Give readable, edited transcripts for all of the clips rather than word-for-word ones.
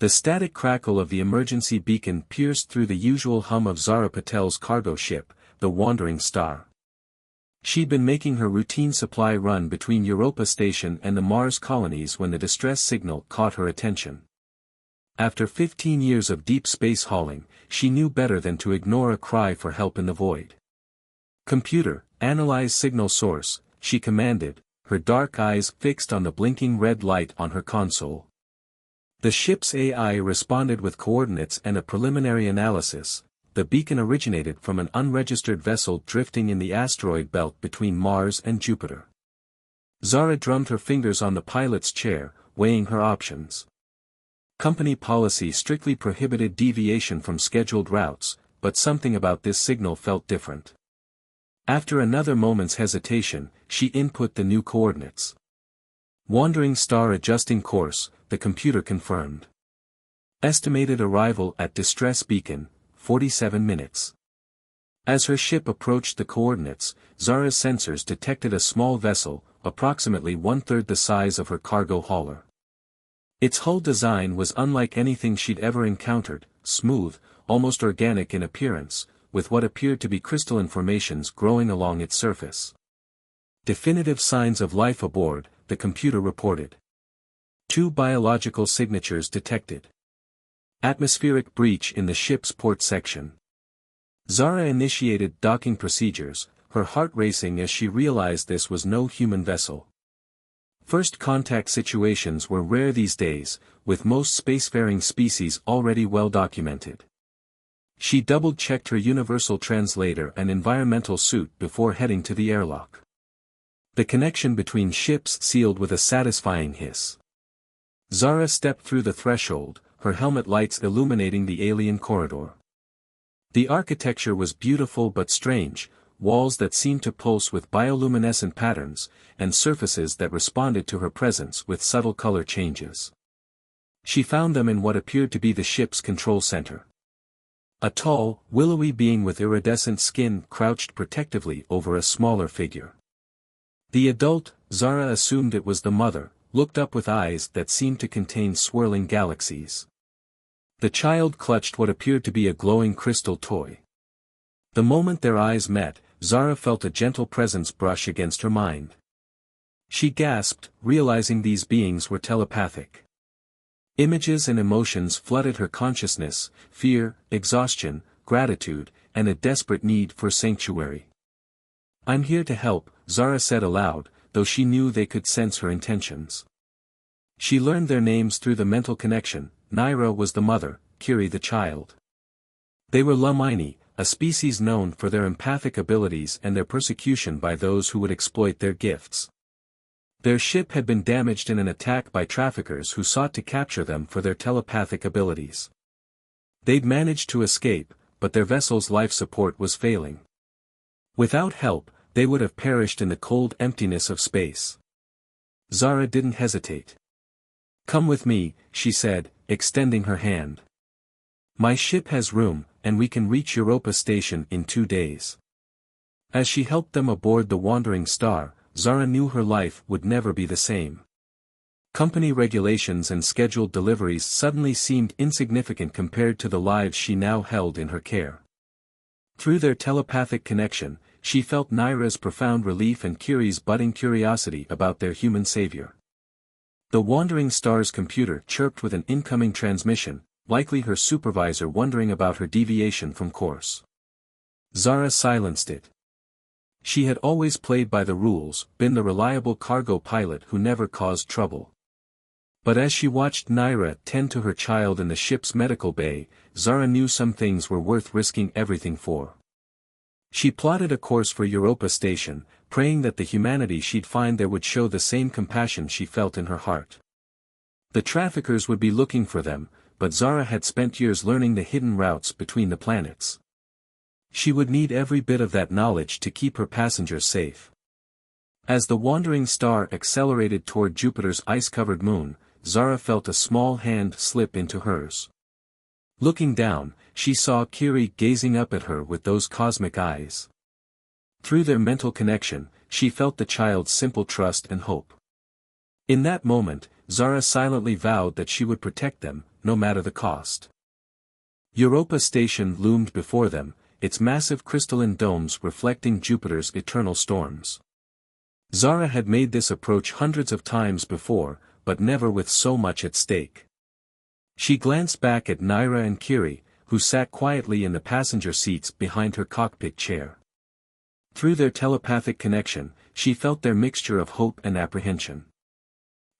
The static crackle of the emergency beacon pierced through the usual hum of Zara Patel's cargo ship, the Wandering Star. She'd been making her routine supply run between Europa Station and the Mars colonies when the distress signal caught her attention. After 15 years of deep space hauling, she knew better than to ignore a cry for help in the void. "Computer, analyze signal source," she commanded, her dark eyes fixed on the blinking red light on her console. The ship's AI responded with coordinates and a preliminary analysis. The beacon originated from an unregistered vessel drifting in the asteroid belt between Mars and Jupiter. Zara drummed her fingers on the pilot's chair, weighing her options. Company policy strictly prohibited deviation from scheduled routes, but something about this signal felt different. After another moment's hesitation, she input the new coordinates. "Wandering Star adjusting course," the computer confirmed. "Estimated arrival at distress beacon, 47 minutes. As her ship approached the coordinates, Zara's sensors detected a small vessel, approximately one-third the size of her cargo hauler. Its hull design was unlike anything she'd ever encountered, smooth, almost organic in appearance, with what appeared to be crystalline formations growing along its surface. "Definitive signs of life aboard," the computer reported. 2 biological signatures detected. Atmospheric breach in the ship's port section. Zara initiated docking procedures, her heart racing as she realized this was no human vessel. First contact situations were rare these days, with most spacefaring species already well documented. She double-checked her universal translator and environmental suit before heading to the airlock. The connection between ships sealed with a satisfying hiss. Zara stepped through the threshold, her helmet lights illuminating the alien corridor. The architecture was beautiful but strange, walls that seemed to pulse with bioluminescent patterns, and surfaces that responded to her presence with subtle color changes. She found them in what appeared to be the ship's control center. A tall, willowy being with iridescent skin crouched protectively over a smaller figure. The adult, Zara assumed it was the mother, looked up with eyes that seemed to contain swirling galaxies. The child clutched what appeared to be a glowing crystal toy. The moment their eyes met, Zara felt a gentle presence brush against her mind. She gasped, realizing these beings were telepathic. Images and emotions flooded her consciousness: fear, exhaustion, gratitude, and a desperate need for sanctuary. "I'm here to help," Zara said aloud, though she knew they could sense her intentions. She learned their names through the mental connection. Naira was the mother, Kiri the child. They were Lamini, a species known for their empathic abilities and their persecution by those who would exploit their gifts. Their ship had been damaged in an attack by traffickers who sought to capture them for their telepathic abilities. They'd managed to escape, but their vessel's life support was failing. Without help, they would have perished in the cold emptiness of space. Zara didn't hesitate. "Come with me," she said, extending her hand. "My ship has room, and we can reach Europa Station in 2 days." As she helped them aboard the Wandering Star, Zara knew her life would never be the same. Company regulations and scheduled deliveries suddenly seemed insignificant compared to the lives she now held in her care. Through their telepathic connection, she felt Naira's profound relief and Kiri's budding curiosity about their human savior. The Wandering Star's computer chirped with an incoming transmission, likely her supervisor wondering about her deviation from course. Zara silenced it. She had always played by the rules, been the reliable cargo pilot who never caused trouble. But as she watched Naira tend to her child in the ship's medical bay, Zara knew some things were worth risking everything for. She plotted a course for Europa Station, praying that the humanity she'd find there would show the same compassion she felt in her heart. The traffickers would be looking for them, but Zara had spent years learning the hidden routes between the planets. She would need every bit of that knowledge to keep her passengers safe. As the Wandering Star accelerated toward Jupiter's ice-covered moon, Zara felt a small hand slip into hers. Looking down, she saw Kiri gazing up at her with those cosmic eyes. Through their mental connection, she felt the child's simple trust and hope. In that moment, Zara silently vowed that she would protect them, no matter the cost. Europa Station loomed before them, its massive crystalline domes reflecting Jupiter's eternal storms. Zara had made this approach hundreds of times before, but never with so much at stake. She glanced back at Naira and Kiri, who sat quietly in the passenger seats behind her cockpit chair. Through their telepathic connection, she felt their mixture of hope and apprehension.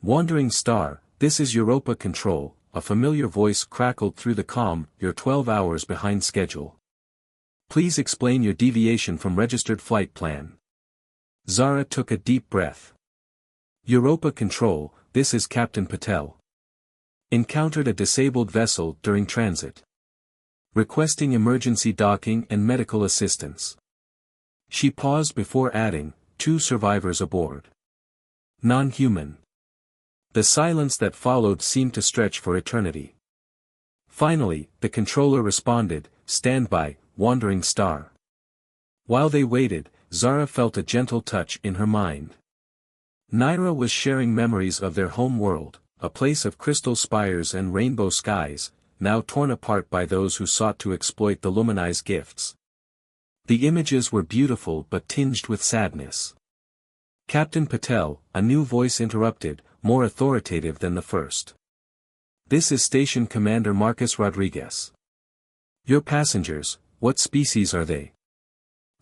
"Wandering Star, this is Europa Control," a familiar voice crackled through the comm. "You're 12 hours behind schedule. Please explain your deviation from registered flight plan." Zara took a deep breath. "Europa Control, this is Captain Patel. Encountered a disabled vessel during transit. Requesting emergency docking and medical assistance." She paused before adding, "2 survivors aboard. Non-human." The silence that followed seemed to stretch for eternity. Finally, the controller responded, "Stand by, Wandering Star." While they waited, Zara felt a gentle touch in her mind. Naira was sharing memories of their home world, a place of crystal spires and rainbow skies, now torn apart by those who sought to exploit the Lumini's gifts. The images were beautiful but tinged with sadness. "Captain Patel," a new voice interrupted, more authoritative than the first. "This is Station Commander Marcus Rodriguez. Your passengers, what species are they?"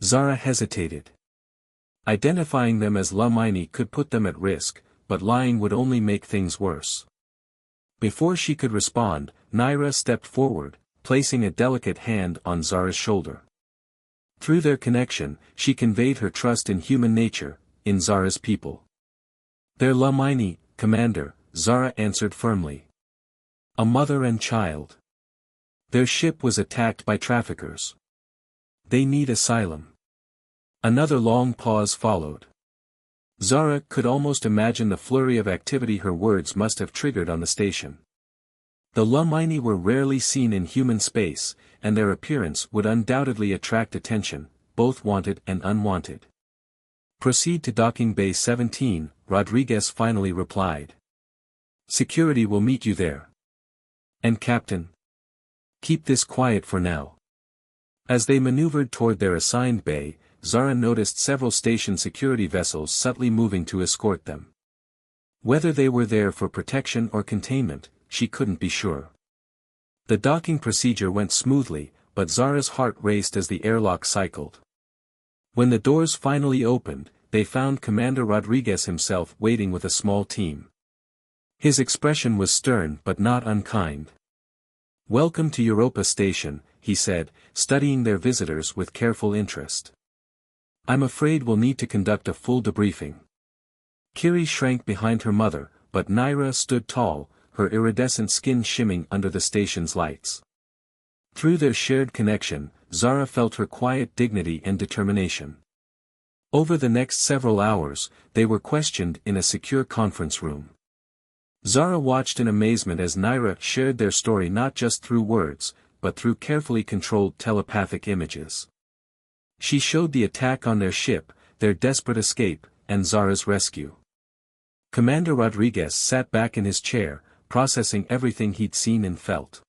Zara hesitated. Identifying them as Lumini could put them at risk, but lying would only make things worse. Before she could respond, Naira stepped forward, placing a delicate hand on Zara's shoulder. Through their connection, she conveyed her trust in human nature, in Zara's people. "They're Lumini, Commander," Zara answered firmly. "A mother and child. Their ship was attacked by traffickers. They need asylum." Another long pause followed. Zara could almost imagine the flurry of activity her words must have triggered on the station. The Lumini were rarely seen in human space, and their appearance would undoubtedly attract attention, both wanted and unwanted. "Proceed to Docking Bay 17, Rodriguez finally replied. "Security will meet you there. And Captain? Keep this quiet for now." As they maneuvered toward their assigned bay, Zara noticed several station security vessels subtly moving to escort them. Whether they were there for protection or containment, she couldn't be sure. The docking procedure went smoothly, but Zara's heart raced as the airlock cycled. When the doors finally opened, they found Commander Rodriguez himself waiting with a small team. His expression was stern but not unkind. "Welcome to Europa Station," he said, studying their visitors with careful interest. "I'm afraid we'll need to conduct a full debriefing." Kiri shrank behind her mother, but Naira stood tall, her iridescent skin shimming under the station's lights. Through their shared connection, Zara felt her quiet dignity and determination. Over the next several hours, they were questioned in a secure conference room. Zara watched in amazement as Naira shared their story not just through words, but through carefully controlled telepathic images. She showed the attack on their ship, their desperate escape, and Zara's rescue. Commander Rodriguez sat back in his chair, processing everything he'd seen and felt.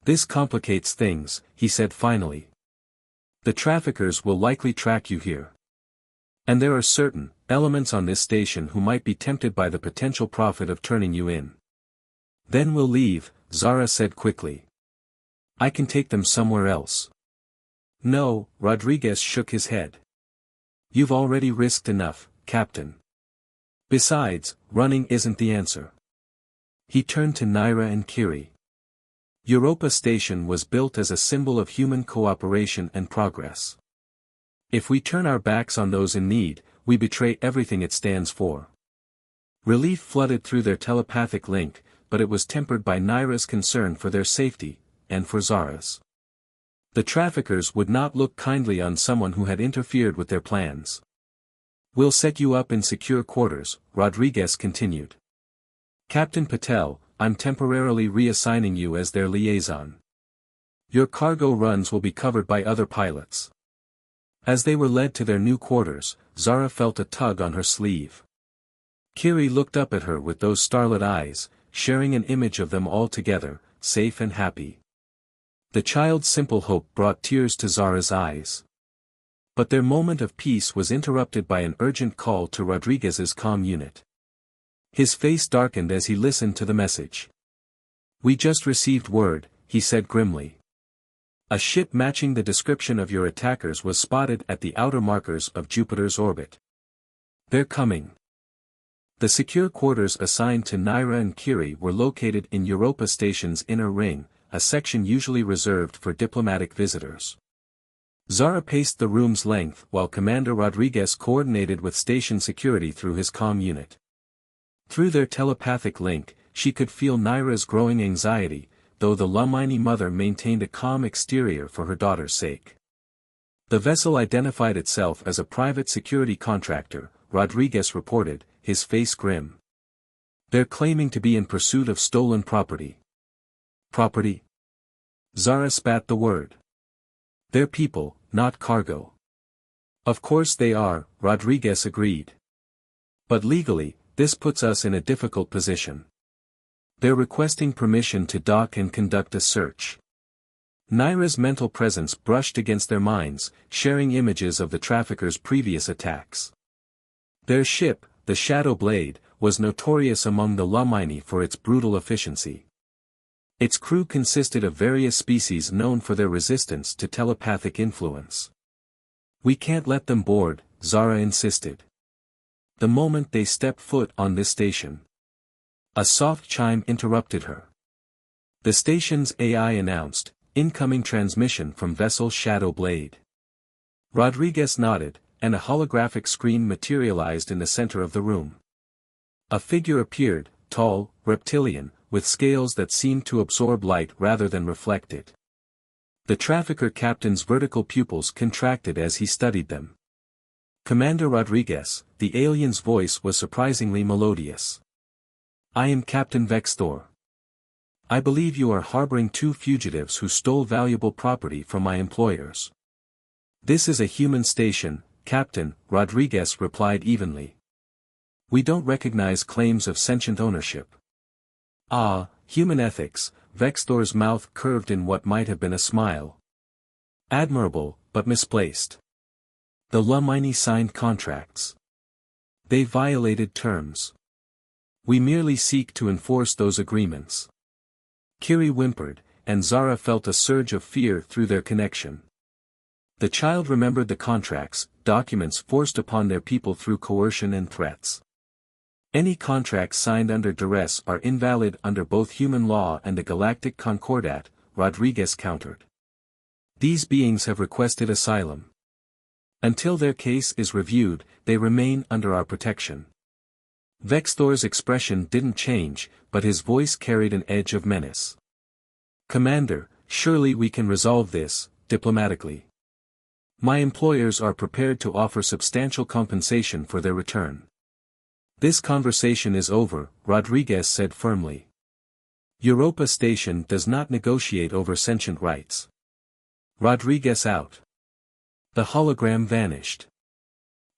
"This complicates things," he said finally. "The traffickers will likely track you here. And there are certain elements on this station who might be tempted by the potential profit of turning you in. Then we'll leave," Zara said quickly. "I can take them somewhere else." "No," Rodriguez shook his head. "You've already risked enough, Captain. Besides, running isn't the answer." He turned to Naira and Kiri. "Europa Station was built as a symbol of human cooperation and progress. If we turn our backs on those in need, we betray everything it stands for." Relief flooded through their telepathic link, but it was tempered by Naira's concern for their safety, and for Zara's. The traffickers would not look kindly on someone who had interfered with their plans. "We'll set you up in secure quarters," Rodriguez continued. "Captain Patel, I'm temporarily reassigning you as their liaison. Your cargo runs will be covered by other pilots." As they were led to their new quarters, Zara felt a tug on her sleeve. Kiri looked up at her with those starlit eyes, sharing an image of them all together, safe and happy. The child's simple hope brought tears to Zara's eyes. But their moment of peace was interrupted by an urgent call to Rodriguez's comm unit. His face darkened as he listened to the message. "We just received word," he said grimly. "A ship matching the description of your attackers was spotted at the outer markers of Jupiter's orbit. They're coming." The secure quarters assigned to Naira and Kiri were located in Europa Station's inner ring, a section usually reserved for diplomatic visitors. Zara paced the room's length while Commander Rodriguez coordinated with station security through his comm unit. Through their telepathic link, she could feel Naira's growing anxiety, though the Lamini mother maintained a calm exterior for her daughter's sake. The vessel identified itself as a private security contractor, Rodriguez reported, his face grim. "They're claiming to be in pursuit of stolen property." "Property?" Zara spat the word. "They're people, not cargo." "Of course they are," Rodriguez agreed. "But legally, this puts us in a difficult position. They're requesting permission to dock and conduct a search." Naira's mental presence brushed against their minds, sharing images of the traffickers' previous attacks. Their ship, the Shadow Blade, was notorious among the Lamini for its brutal efficiency. Its crew consisted of various species known for their resistance to telepathic influence. "We can't let them board," Zara insisted. "The moment they step foot on this station." A soft chime interrupted her. The station's AI announced, "Incoming transmission from vessel Shadow Blade." Rodriguez nodded, and a holographic screen materialized in the center of the room. A figure appeared, tall, reptilian, with scales that seemed to absorb light rather than reflect it. The trafficker captain's vertical pupils contracted as he studied them. "Commander Rodriguez," the alien's voice was surprisingly melodious. "I am Captain Vextor. I believe you are harboring 2 fugitives who stole valuable property from my employers." "This is a human station, Captain," Rodriguez replied evenly. "We don't recognize claims of sentient ownership." "Ah, human ethics," Vextor's mouth curved in what might have been a smile. "Admirable, but misplaced. The Lamini signed contracts. They violated terms. We merely seek to enforce those agreements." Kiri whimpered, and Zara felt a surge of fear through their connection. The child remembered the contracts, documents forced upon their people through coercion and threats. Any contracts signed under duress are invalid under both human law and the Galactic Concordat, Rodriguez countered. "These beings have requested asylum. Until their case is reviewed, they remain under our protection." Vextor's expression didn't change, but his voice carried an edge of menace. "Commander, surely we can resolve this, diplomatically. My employers are prepared to offer substantial compensation for their return." "This conversation is over," Rodriguez said firmly. "Europa Station does not negotiate over sentient rights." Rodriguez out. The hologram vanished.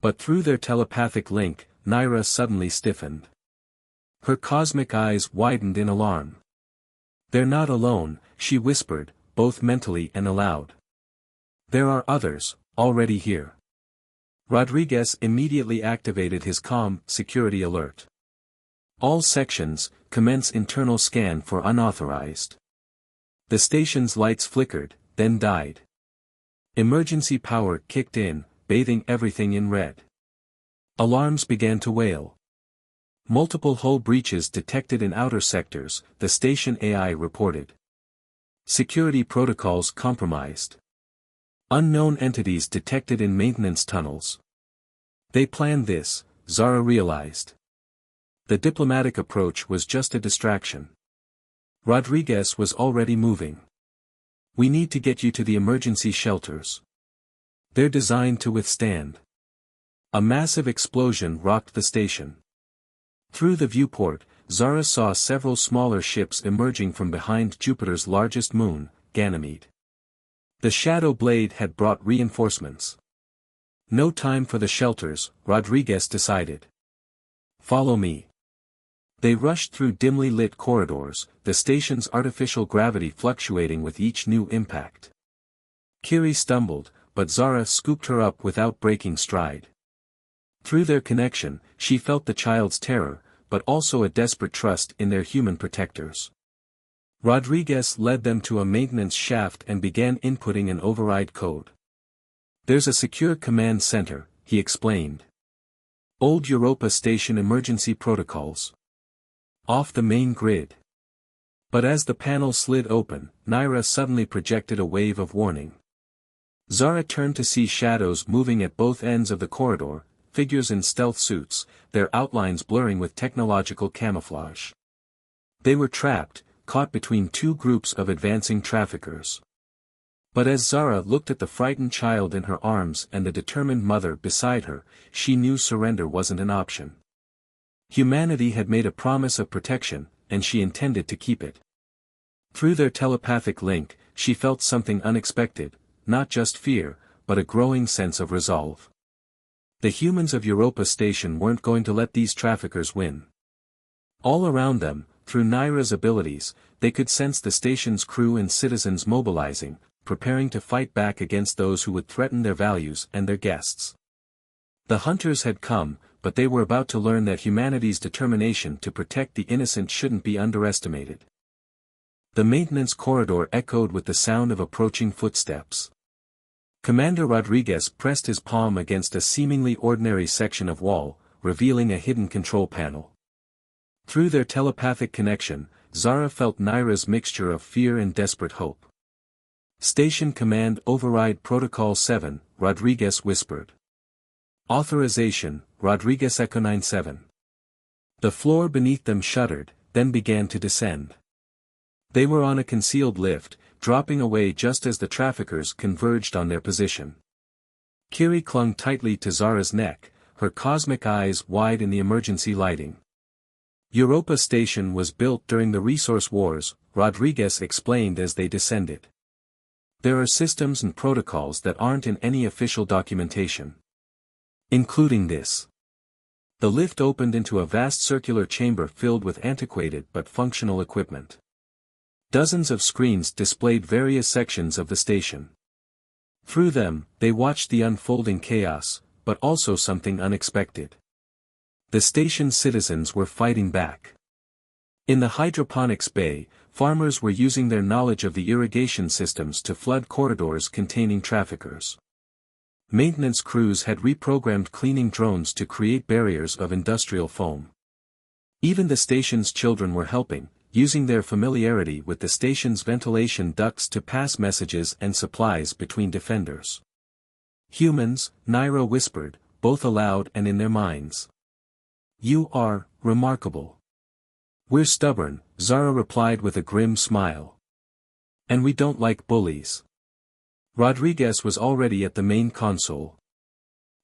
But through their telepathic link, Naira suddenly stiffened. Her cosmic eyes widened in alarm. "They're not alone," she whispered, both mentally and aloud. "There are others, already here." Rodriguez immediately activated his comm security alert. "All sections, commence internal scan for unauthorized." The station's lights flickered, then died. Emergency power kicked in, bathing everything in red. Alarms began to wail. Multiple hull breaches detected in outer sectors, the station AI reported. Security protocols compromised. Unknown entities detected in maintenance tunnels. They planned this, Zara realized. The diplomatic approach was just a distraction. Rodriguez was already moving. "We need to get you to the emergency shelters. They're designed to withstand." A massive explosion rocked the station. Through the viewport, Zara saw several smaller ships emerging from behind Jupiter's largest moon, Ganymede. The Shadow Blade had brought reinforcements. No time for the shelters, Rodriguez decided. Follow me. They rushed through dimly lit corridors, the station's artificial gravity fluctuating with each new impact. Kiri stumbled, but Zara scooped her up without breaking stride. Through their connection, she felt the child's terror, but also a desperate trust in their human protectors. Rodriguez led them to a maintenance shaft and began inputting an override code. "There's a secure command center," he explained. "Old Europa Station emergency protocols. Off the main grid." But as the panel slid open, Naira suddenly projected a wave of warning. Zara turned to see shadows moving at both ends of the corridor, figures in stealth suits, their outlines blurring with technological camouflage. They were trapped, caught between two groups of advancing traffickers. But as Zara looked at the frightened child in her arms and the determined mother beside her, she knew surrender wasn't an option. Humanity had made a promise of protection, and she intended to keep it. Through their telepathic link, she felt something unexpected, not just fear, but a growing sense of resolve. The humans of Europa Station weren't going to let these traffickers win. All around them, through Naira's abilities, they could sense the station's crew and citizens mobilizing, preparing to fight back against those who would threaten their values and their guests. The hunters had come, but they were about to learn that humanity's determination to protect the innocent shouldn't be underestimated. The maintenance corridor echoed with the sound of approaching footsteps. Commander Rodriguez pressed his palm against a seemingly ordinary section of wall, revealing a hidden control panel. Through their telepathic connection, Zara felt Naira's mixture of fear and desperate hope. "Station Command Override Protocol 7, Rodriguez whispered. "Authorization, Rodriguez Echo 97. The floor beneath them shuddered, then began to descend. They were on a concealed lift, dropping away just as the traffickers converged on their position. Kiri clung tightly to Zara's neck, her cosmic eyes wide in the emergency lighting. "Europa Station was built during the Resource Wars," Rodriguez explained as they descended. "There are systems and protocols that aren't in any official documentation. Including this." The lift opened into a vast circular chamber filled with antiquated but functional equipment. Dozens of screens displayed various sections of the station. Through them, they watched the unfolding chaos, but also something unexpected. The station's citizens were fighting back. In the hydroponics bay, farmers were using their knowledge of the irrigation systems to flood corridors containing traffickers. Maintenance crews had reprogrammed cleaning drones to create barriers of industrial foam. Even the station's children were helping, using their familiarity with the station's ventilation ducts to pass messages and supplies between defenders. "Humans," Naira whispered, both aloud and in their minds. "You are remarkable." "We're stubborn," Zara replied with a grim smile. "And we don't like bullies." Rodriguez was already at the main console.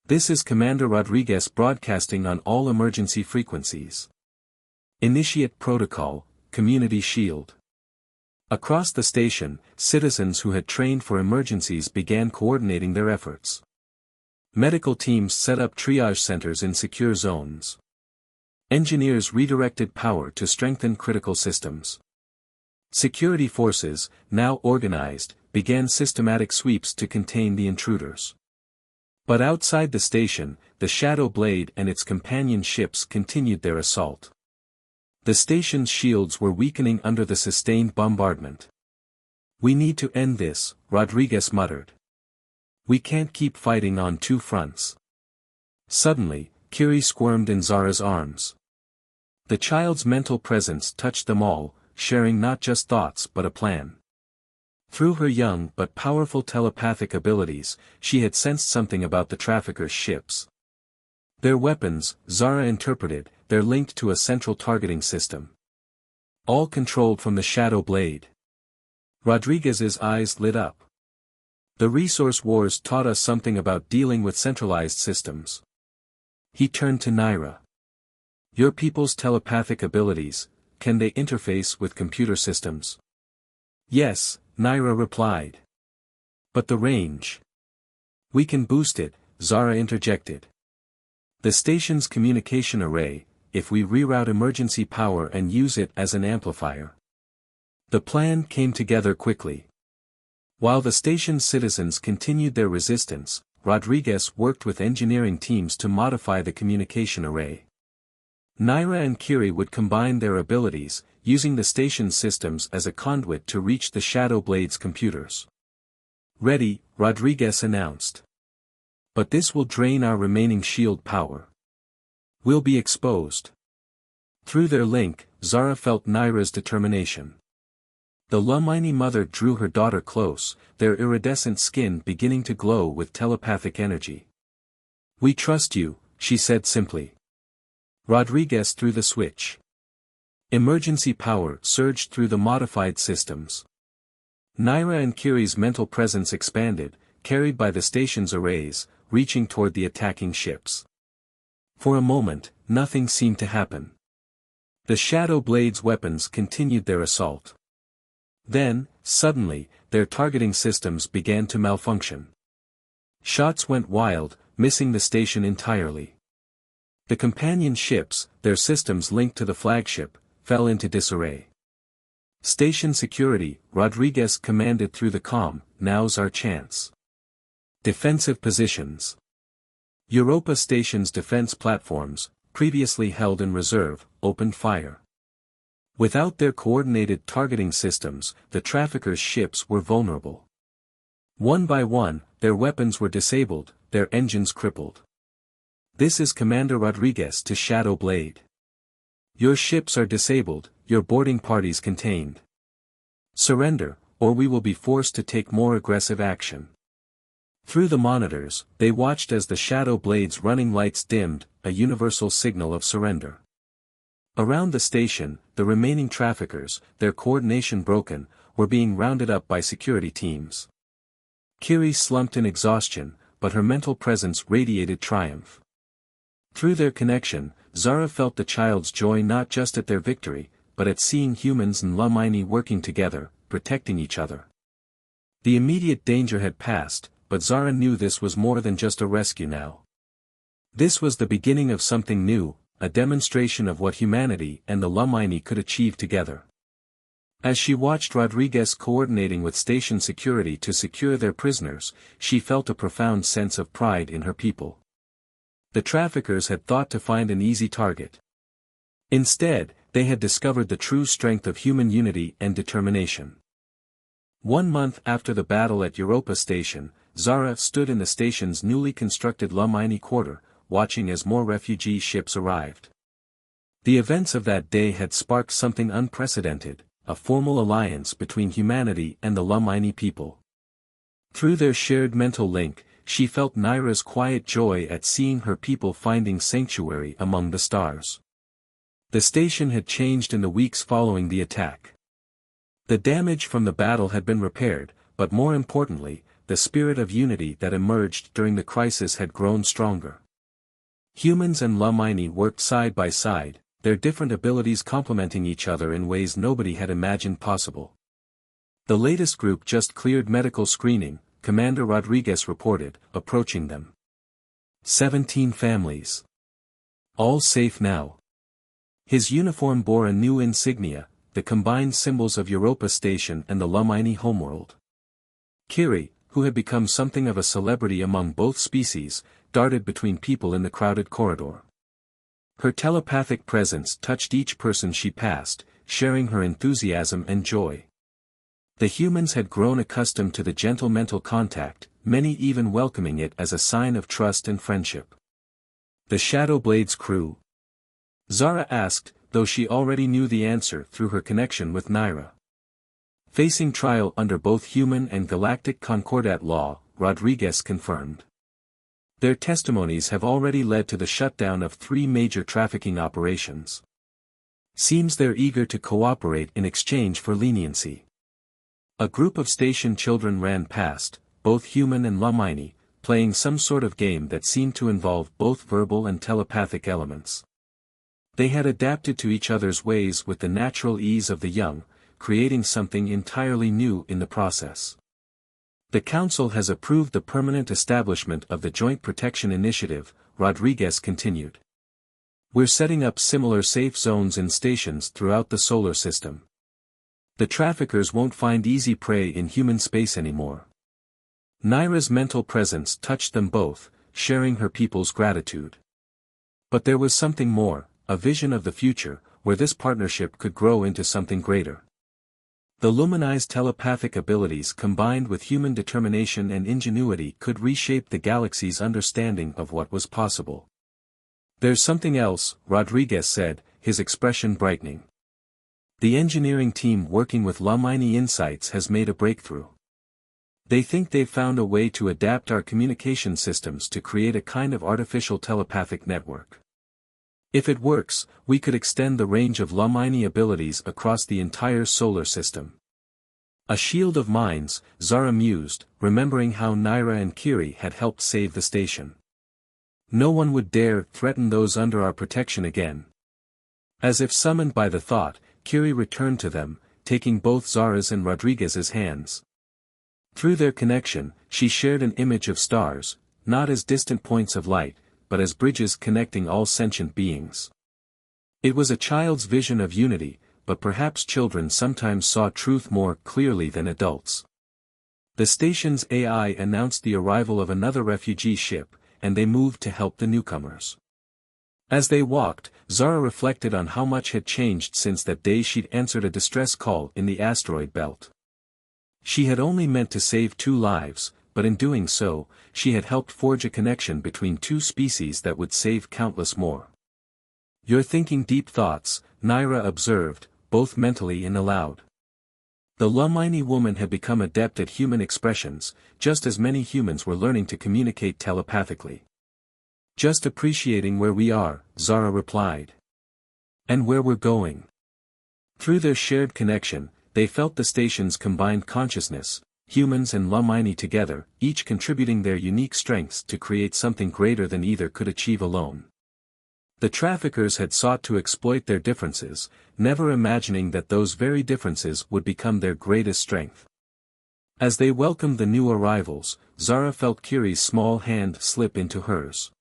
"This is Commander Rodriguez broadcasting on all emergency frequencies. Initiate protocol, Community Shield." Across the station, citizens who had trained for emergencies began coordinating their efforts. Medical teams set up triage centers in secure zones. Engineers redirected power to strengthen critical systems. Security forces, now organized, began systematic sweeps to contain the intruders. But outside the station, the Shadow Blade and its companion ships continued their assault. The station's shields were weakening under the sustained bombardment. "We need to end this," Rodriguez muttered. "We can't keep fighting on two fronts." Suddenly, Kiri squirmed in Zara's arms. The child's mental presence touched them all, sharing not just thoughts but a plan. Through her young but powerful telepathic abilities, she had sensed something about the traffickers' ships. Their weapons, Zara interpreted, they're linked to a central targeting system. All controlled from the Shadow Blade. Rodriguez's eyes lit up. "The Resource Wars taught us something about dealing with centralized systems." He turned to Naira. "Your people's telepathic abilities, can they interface with computer systems?" "Yes," Naira replied. "But the range?" "We can boost it," Zara interjected. "The station's communication array, if we reroute emergency power and use it as an amplifier. The plan came together quickly. While the station's citizens continued their resistance, Rodriguez worked with engineering teams to modify the communication array. Naira and Kiri would combine their abilities, using the station's systems as a conduit to reach the Shadow Blade's computers. "Ready," Rodriguez announced. "But this will drain our remaining shield power. We'll be exposed." Through their link, Zara felt Naira's determination. The Lumini mother drew her daughter close, their iridescent skin beginning to glow with telepathic energy. "We trust you," she said simply. Rodriguez threw the switch. Emergency power surged through the modified systems. Naira and Kiri's mental presence expanded, carried by the station's arrays, reaching toward the attacking ships. For a moment, nothing seemed to happen. The Shadow Blade's weapons continued their assault. Then, suddenly, their targeting systems began to malfunction. Shots went wild, missing the station entirely. The companion ships, their systems linked to the flagship, fell into disarray. "Station security," Rodriguez commanded through the comm, "now's our chance. Defensive positions." Europa Station's defense platforms, previously held in reserve, opened fire. Without their coordinated targeting systems, the traffickers' ships were vulnerable. One by one, their weapons were disabled, their engines crippled. "This is Commander Rodriguez to Shadow Blade. Your ships are disabled, your boarding parties contained. Surrender, or we will be forced to take more aggressive action." Through the monitors, they watched as the Shadow Blade's running lights dimmed, a universal signal of surrender. Around the station, the remaining traffickers, their coordination broken, were being rounded up by security teams. Kiri slumped in exhaustion, but her mental presence radiated triumph. Through their connection, Zara felt the child's joy not just at their victory, but at seeing humans and Lumini working together, protecting each other. The immediate danger had passed, but Zara knew this was more than just a rescue now. This was the beginning of something new, a demonstration of what humanity and the Lumini could achieve together. As she watched Rodriguez coordinating with station security to secure their prisoners, she felt a profound sense of pride in her people. The traffickers had thought to find an easy target. Instead, they had discovered the true strength of human unity and determination. 1 month after the battle at Europa Station, Zara stood in the station's newly constructed Lumini quarter, watching as more refugee ships arrived. The events of that day had sparked something unprecedented, a formal alliance between humanity and the Lumini people. Through their shared mental link, she felt Naira's quiet joy at seeing her people finding sanctuary among the stars. The station had changed in the weeks following the attack. The damage from the battle had been repaired, but more importantly, the spirit of unity that emerged during the crisis had grown stronger. Humans and Lumini worked side by side, their different abilities complementing each other in ways nobody had imagined possible. The latest group just cleared medical screening, Commander Rodriguez reported, approaching them. 17 families. All safe now. His uniform bore a new insignia, the combined symbols of Europa Station and the Lumini homeworld. Kiri, who had become something of a celebrity among both species, darted between people in the crowded corridor. Her telepathic presence touched each person she passed, sharing her enthusiasm and joy. The humans had grown accustomed to the gentle mental contact, many even welcoming it as a sign of trust and friendship. The Shadow Blade's crew? Zara asked, though she already knew the answer through her connection with Naira. Facing trial under both human and galactic concordat law, Rodriguez confirmed. Their testimonies have already led to the shutdown of 3 major trafficking operations. Seems they're eager to cooperate in exchange for leniency. A group of station children ran past, both human and Lumini, playing some sort of game that seemed to involve both verbal and telepathic elements. They had adapted to each other's ways with the natural ease of the young, creating something entirely new in the process. The Council has approved the permanent establishment of the Joint Protection Initiative, Rodriguez continued. We're setting up similar safe zones in stations throughout the solar system. The traffickers won't find easy prey in human space anymore. Naira's mental presence touched them both, sharing her people's gratitude. But there was something more, a vision of the future, where this partnership could grow into something greater. The Lumini's telepathic abilities combined with human determination and ingenuity could reshape the galaxy's understanding of what was possible. There's something else, Rodriguez said, his expression brightening. The engineering team working with Lumini Insights has made a breakthrough. They think they've found a way to adapt our communication systems to create a kind of artificial telepathic network. If it works, we could extend the range of Lumini abilities across the entire solar system. A shield of minds, Zara mused, remembering how Naira and Kiri had helped save the station. No one would dare threaten those under our protection again. As if summoned by the thought, Kiri returned to them, taking both Zara's and Rodriguez's hands. Through their connection, she shared an image of stars, not as distant points of light, but as bridges connecting all sentient beings. It was a child's vision of unity, but perhaps children sometimes saw truth more clearly than adults. The station's AI announced the arrival of another refugee ship, and they moved to help the newcomers. As they walked, Zara reflected on how much had changed since that day she'd answered a distress call in the asteroid belt. She had only meant to save 2 lives, but in doing so, she had helped forge a connection between 2 species that would save countless more. "You're thinking deep thoughts," Naira observed, both mentally and aloud. The Lumini woman had become adept at human expressions, just as many humans were learning to communicate telepathically. "Just appreciating where we are," Zara replied. "And where we're going." Through their shared connection, they felt the station's combined consciousness, humans and Lumini together, each contributing their unique strengths to create something greater than either could achieve alone. The traffickers had sought to exploit their differences, never imagining that those very differences would become their greatest strength. As they welcomed the new arrivals, Zara felt Kiri's small hand slip into hers.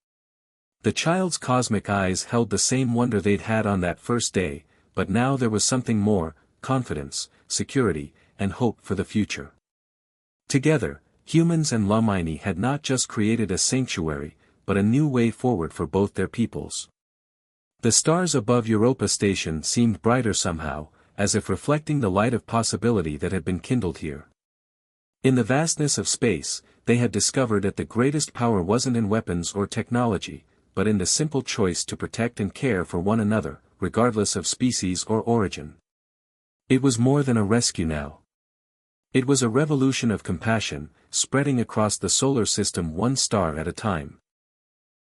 The child's cosmic eyes held the same wonder they'd had on that first day, but now there was something more, confidence, security, and hope for the future. Together, humans and Lumini had not just created a sanctuary, but a new way forward for both their peoples. The stars above Europa Station seemed brighter somehow, as if reflecting the light of possibility that had been kindled here. In the vastness of space, they had discovered that the greatest power wasn't in weapons or technology, but in the simple choice to protect and care for one another, regardless of species or origin. It was more than a rescue now. It was a revolution of compassion, spreading across the solar system 1 star at a time.